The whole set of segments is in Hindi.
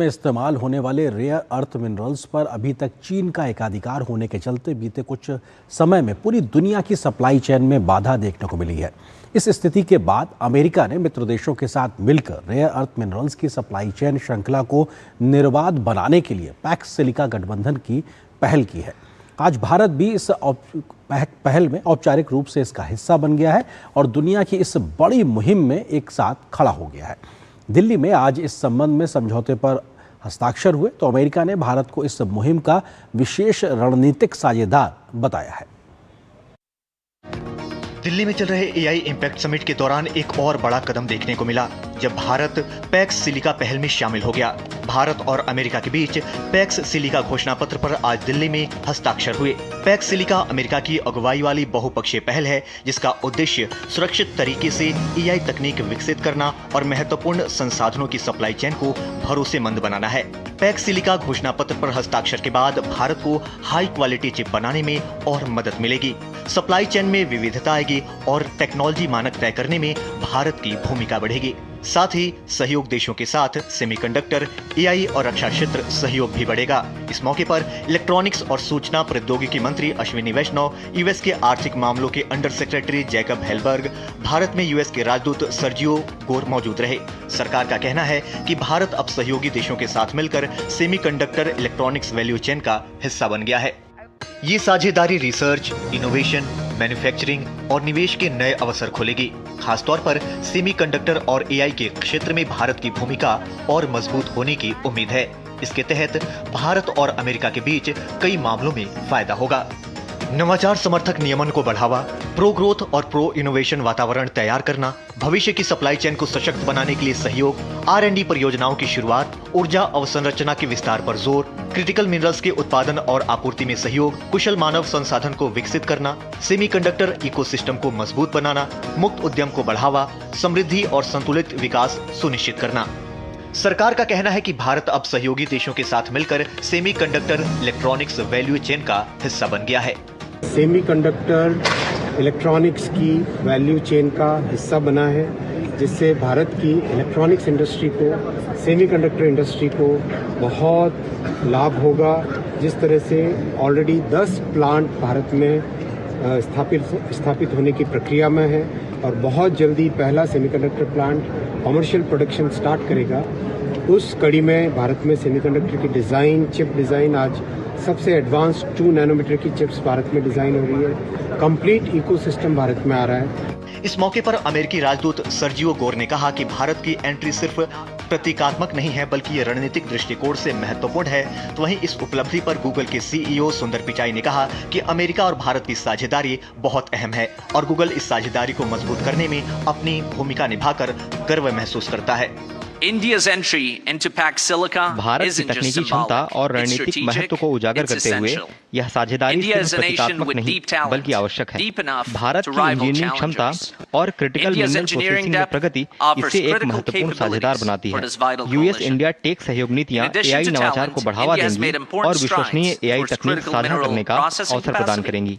में इस्तेमाल होने वाले रेयर अर्थ मिनरल्स पर अभी तक चीन का एकाधिकार होने के चलते बीते कुछ समय में पूरी दुनिया की सप्लाई चेन में बाधा देखने को मिली है। इस स्थिति के बाद अमेरिका ने मित्र देशों के साथ मिलकर रेयर अर्थ मिनरल्स की सप्लाई चेन श्रृंखला को निर्बाध बनाने के लिए पैक्स सिलिका गठबंधन की पहल की है। आज भारत भी इस पहल में औपचारिक रूप से इसका हिस्सा बन गया है और दुनिया की इस बड़ी मुहिम में एक साथ खड़ा हो गया है। दिल्ली में आज इस संबंध में समझौते पर हस्ताक्षर हुए तो अमेरिका ने भारत को इस मुहिम का विशेष रणनीतिक साझेदार बताया है। दिल्ली में चल रहे एआई इम्पैक्ट समिट के दौरान एक और बड़ा कदम देखने को मिला जब भारत पैक्स सिलिका पहल में शामिल हो गया। भारत और अमेरिका के बीच पैक्स सिलिका घोषणा पत्र पर आज दिल्ली में हस्ताक्षर हुए। पैक्स सिलिका अमेरिका की अगुवाई वाली बहुपक्षीय पहल है जिसका उद्देश्य सुरक्षित तरीके से एआई तकनीक विकसित करना और महत्वपूर्ण संसाधनों की सप्लाई चेन को भरोसेमंद बनाना है। पैक्स सिलिका घोषणा पत्र पर हस्ताक्षर के बाद भारत को हाई क्वालिटी चिप बनाने में और मदद मिलेगी। सप्लाई चेन में विविधता आएगी और टेक्नोलॉजी मानक तय करने में भारत की भूमिका बढ़ेगी। साथ ही सहयोग देशों के साथ सेमीकंडक्टर, एआई और रक्षा क्षेत्र सहयोग भी बढ़ेगा। इस मौके पर इलेक्ट्रॉनिक्स और सूचना प्रौद्योगिकी मंत्री अश्विनी वैष्णव, यूएस के आर्थिक मामलों के under secretary Jacob Helberg, Bharat में यूएस के राजदूत सर्जियो गोर मौजूद रहे। सरकार का कहना है कि भारत अब सहयोगी देशों के साथ मिलकर सेमीकंडक्टर इलेक्ट्रॉनिक्स वैल्यू चेन का हिस्सा बन गया है। ये साझेदारी रिसर्च, इनोवेशन, मैन्युफैक्चरिंग और निवेश के नए अवसर खोलेगी। खासतौर पर सेमीकंडक्टर और एआई के क्षेत्र में भारत की भूमिका और मजबूत होने की उम्मीद है। इसके तहत भारत और अमेरिका के बीच कई मामलों में फायदा होगा। नवाचार समर्थक नियमन को बढ़ावा, प्रो ग्रोथ और प्रो इनोवेशन वातावरण तैयार करना, भविष्य की सप्लाई चेन को सशक्त बनाने के लिए सहयोग, R&D परियोजनाओं की शुरुआत, ऊर्जा अवसंरचना के विस्तार पर जोर, क्रिटिकल मिनरल्स के उत्पादन और आपूर्ति में सहयोग, कुशल मानव संसाधन को विकसित करना, सेमीकंडक्टर इकोसिस्टम को मजबूत बनाना, मुक्त उद्यम को बढ़ावा, समृद्धि और संतुलित विकास सुनिश्चित करना। सरकार का कहना है कि भारत अब सहयोगी देशों के साथ मिलकर सेमीकंडक्टर इलेक्ट्रॉनिक्स वैल्यू चेन का हिस्सा बन गया है। सेमीकंडक्टर इलेक्ट्रॉनिक्स की वैल्यू चेन का हिस्सा बना है, जिससे भारत की इलेक्ट्रॉनिक्स इंडस्ट्री को, सेमीकंडक्टर इंडस्ट्री को बहुत लाभ होगा। जिस तरह से ऑलरेडी 10 प्लांट भारत में स्थापित होने की प्रक्रिया में है और बहुत जल्दी पहला semiconductor plant commercial production start करेगा। उस कड़ी में भारत में सेमीकंडक्टर की डिज़ाइन, चिप डिज़ाइन आज सबसे एडवांस 2 नैनोमीटर की चिप्स भारत में डिजाइन हो रही है। कंप्लीट इकोसिस्टम भारत में आ रहा है। इस मौके पर अमेरिकी राजदूत सर्जियो गोर ने कहा कि भारत की एंट्री सिर्फ प्रतीकात्मक नहीं है बल्कि ये रणनीतिक दृष्टिकोण से महत्वपूर्ण है। तो वहीं इस उपलब्धि पर गूगल के सीईओ सुंदर पिचाई ने कहा कि अमेरिका और भारत की साझेदारी बहुत अहम है और गूगल इस साझेदारी को मजबूत करने में अपनी भूमिका निभाकर गर्व महसूस करता है। भारत की तकनीकी क्षमता और रणनीतिक महत्व को उजागर करते हुए यह साझेदारी सिर्फ प्रतीकात्मक नहीं बल्कि आवश्यक है। भारत की इंजीनियरिंग क्षमता और क्रिटिकल मिनरल प्रोसेसिंग में प्रगति इसे एक महत्वपूर्ण साझेदार बनाती है। यूएस इंडिया टेक सहयोग नीतियां एआई नवाचार को बढ़ावा देंगी और विश्वसनीय एआई तकनीक साझा करने का अवसर प्रदान करेंगी।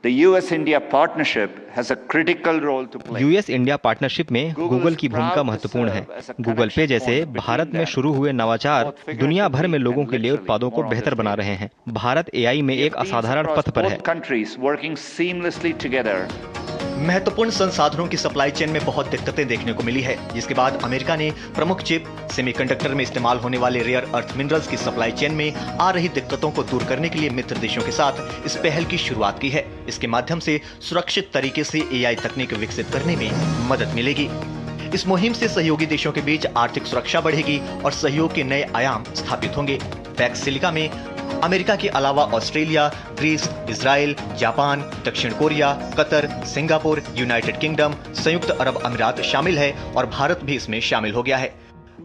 The US-India partnership has a critical role to play. US India partnership में गूगल की भूमिका महत्वपूर्ण है। गूगल पे जैसे भारत में शुरू हुए नवाचार दुनिया भर में लोगों के लिए उत्पादों को बेहतर बना रहे हैं। भारत एआई में एक असाधारण पथ पर है। महत्वपूर्ण संसाधनों की सप्लाई चेन में बहुत दिक्कतें देखने को मिली है, जिसके बाद अमेरिका ने प्रमुख चिप, सेमीकंडक्टर में इस्तेमाल होने वाले रेयर अर्थ मिनरल्स की सप्लाई चेन में आ रही दिक्कतों को दूर करने के लिए मित्र देशों के साथ इस पहल की शुरुआत की है। इसके माध्यम से सुरक्षित तरीके से एआई तकनीक विकसित करने में मदद मिलेगी। इस मुहिम से सहयोगी देशों के बीच आर्थिक सुरक्षा बढ़ेगी और सहयोग के नए आयाम स्थापित होंगे। पैक्स सिलिका में अमेरिका के अलावा ऑस्ट्रेलिया, ग्रीस, इजराइल, जापान, दक्षिण Korea, Qatar, Singapore, United kingdom, संयुक्त अरब अमीरात शामिल है और भारत भी इसमें शामिल हो गया है।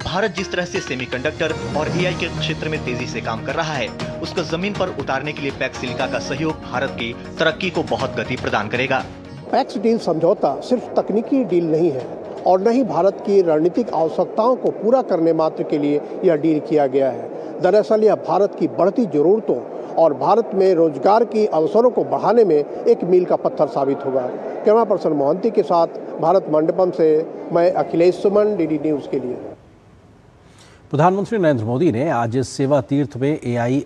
भारत जिस तरह से सेमीकंडक्टर और एआई के क्षेत्र में तेजी से काम कर रहा है, उसको जमीन पर उतारने के लिए पैक्स सिलिका का सहयोग भारत की तरक्की को बहुत गति प्रदान करेगा। पैक्स डील समझौता सिर्फ तकनीकी डील नहीं है और न ही भारत की रणनीतिक आवश्यकताओं को पूरा करने मात्र के लिए यह डील किया गया है। दरअसल यह भारत की बढ़ती जरूरतों और भारत में रोजगार की अवसरों को बढ़ाने में एक मील का पत्थर साबित होगा। कैमरा पर्सन मोहंती के साथ भारत मंडपम से मैं अखिलेश सुमन, डीडी न्यूज़ के लिए। प्रधानमंत्री नरेंद्र मोदी ने आज सेवा तीर्थ में AI